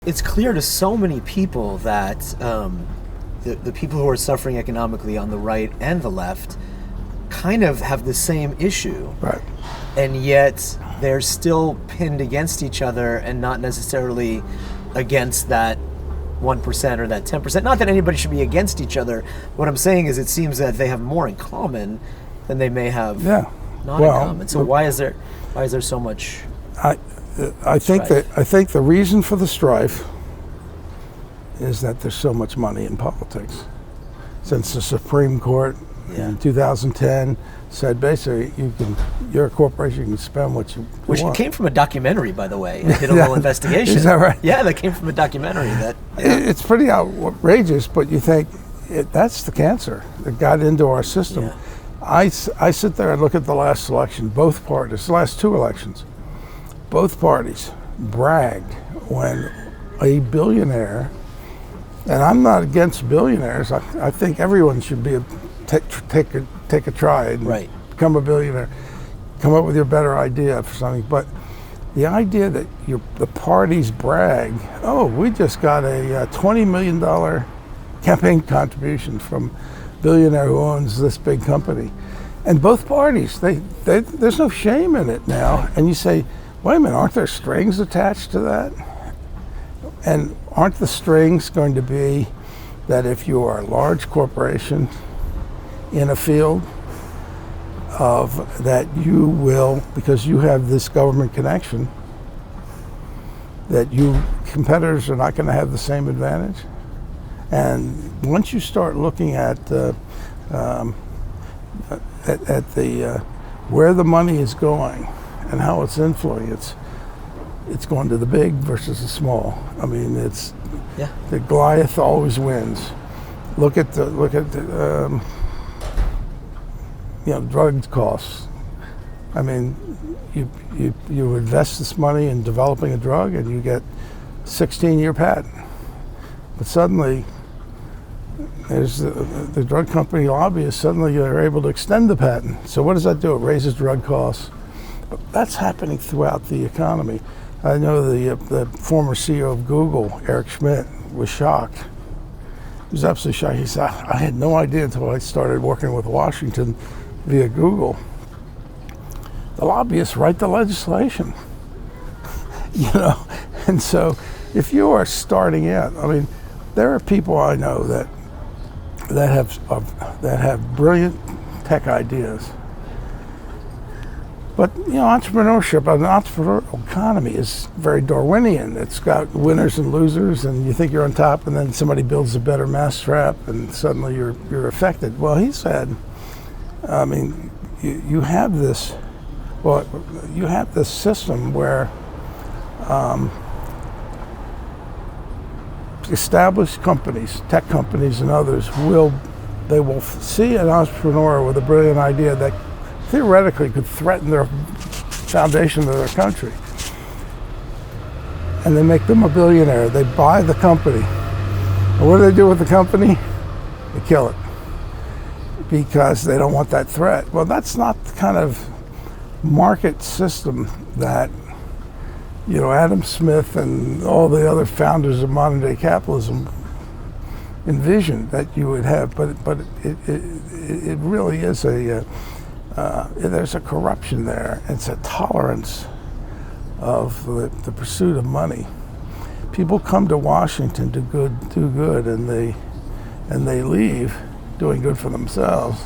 It's clear to so many people that the people who are suffering economically on the right and the left kind of have the same issue. Right. And yet they're still pinned against each other and not necessarily against that 1% or that 10%. Not that anybody should be against each other. What I'm saying is it seems that they have more in common than they may have not in common. So why is there so much I think strife? the reason for the strife is that there's so much money in politics. Since the Supreme Court in 2010 said basically you're a corporation, you can spend what you Which want. came from a documentary, by the way. I did a little investigation. Is that right? Yeah, that came from a documentary. It's pretty outrageous, but you think that's the cancer that got into our system. Yeah. I sit there and look at the last election, both parties, the last two elections. Both parties bragged when a billionaire, and I'm not against billionaires. I think everyone should be take a try and become a billionaire, come up with your better idea for something. But the idea that the parties brag, oh, we just got a $20 million campaign contribution from a billionaire who owns this big company, and both parties, there's no shame in it now. And you say, wait a minute, aren't there strings attached to that? And aren't the strings going to be that if you are a large corporation in a field that you will, because you have this government connection, that competitors are not going to have the same advantage? And once you start looking at where the money is going and how it's influencing, it's going to the big versus the small. I mean, the Goliath always wins. Look at drug costs. I mean, you invest this money in developing a drug and you get 16-year patent, but suddenly there's the drug company lobbyists, suddenly they're able to extend the patent. So what does that do? It raises drug costs. But that's happening throughout the economy. I know the former CEO of Google, Eric Schmidt, was shocked. He was absolutely shocked. He said, I had no idea until I started working with Washington via Google. The lobbyists write the legislation, And so if you are starting out, I mean, there are people I know that have brilliant tech ideas. But entrepreneurship, an entrepreneurial economy is very Darwinian. It's got winners and losers, and you think you're on top, and then somebody builds a better mousetrap, and suddenly you're affected. Well, he said, I mean, you have this system where established companies, tech companies, and others will see an entrepreneur with a brilliant idea that theoretically could threaten their foundation of their country. And they make them a billionaire. They buy the company. And what do they do with the company? They kill it because they don't want that threat. Well, that's not the kind of market system that Adam Smith and all the other founders of modern day capitalism envisioned that you would have. But it really is there's a corruption there. It's a tolerance of the pursuit of money. People come to Washington to do good, and they leave doing good for themselves.